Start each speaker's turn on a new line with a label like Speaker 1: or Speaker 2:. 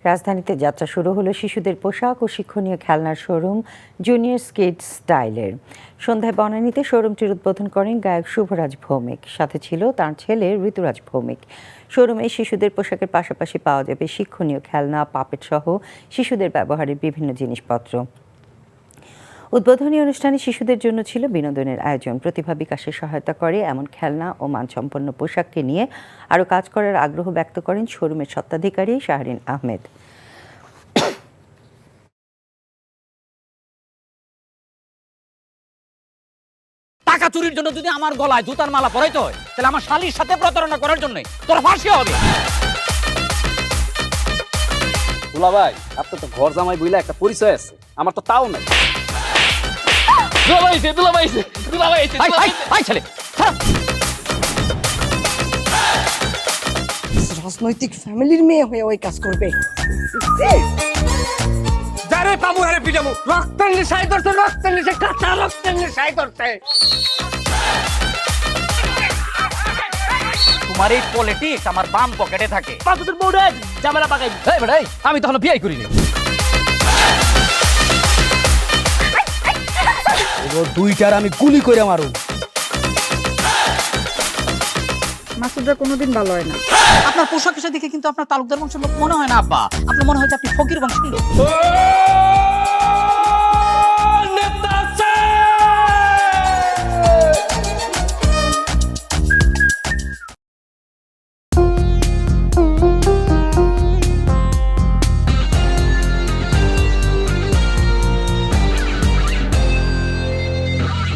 Speaker 1: রাজধানীতে যাত্রা শুরু হলো শিশুদের পোশাক ও শিক্ষণীয় খেলনার শোরুম জুনিয়র কিডস স্টাইলের। সন্ধ্যায় বনানীতে শোরুমটির উদ্বোধন করেন গায়ক শুভরাজ ভৌমিক, সাথে ছিল তার ছেলে ঋতুরাজ ভৌমিক। শোরুমে শিশুদের পোশাকের পাশাপাশি পাওয়া যাবে শিক্ষণীয় খেলনা, পাপেট সহ শিশুদের ব্যবহারের বিভিন্ন জিনিসপত্র। উদ্বোধনী অনুষ্ঠানে শিশুদের জন্য ছিল বিনোদনের আয়োজন। প্রতিভা বিকাশে সহায়তা করে এমন খেলনা ও মানসম্পন্ন পোশাককে নিয়ে আরও কাজ করার আগ্রহ ব্যক্ত করেন শোরুমের স্বত্বাধিকারী শাহরিন আহমেদ।
Speaker 2: টাকা চুরির জন্য যদি আমার গলায় জুতার মালা পরাইতে হয়, তাহলে আমার শালীর সাথে প্রতারণা করার জন্য তোর ফাঁসি হবে।
Speaker 3: দুলা ভাই, আপনার তো ঘর জামাই বইলা একটা পরিচয় আছে, আমার তো তাও নাই।
Speaker 4: রাজনৈতিক ফ্যামিলির মেয়ে হয়ে ওই কাজ করবে।
Speaker 5: যারে পাবো আরে পিটাবো, রক্তের নেশায় ধরছে, রক্তের নেশায়, কাঁচা রক্তের নেশায় ধরছে।
Speaker 2: তোমার এই পলিটিক্স আমার বাম পকেটে থাকে।
Speaker 5: পাকুদের বউরে জামেলা পাকাই।
Speaker 2: এই বেটাই, আমি তখন বিয়ে করিনি।
Speaker 3: দুইটার আমি গুলি করে মারু।
Speaker 4: মাসুদরা কোনোদিন ভালো হয় না।
Speaker 2: আপনার পোশাক আশাক দেখে কিন্তু আপনার তালুকদার বংশের লোক মনে হয় না আব্বা, আপনার মনে হয় যে আপনি ফকির বংশের লোক।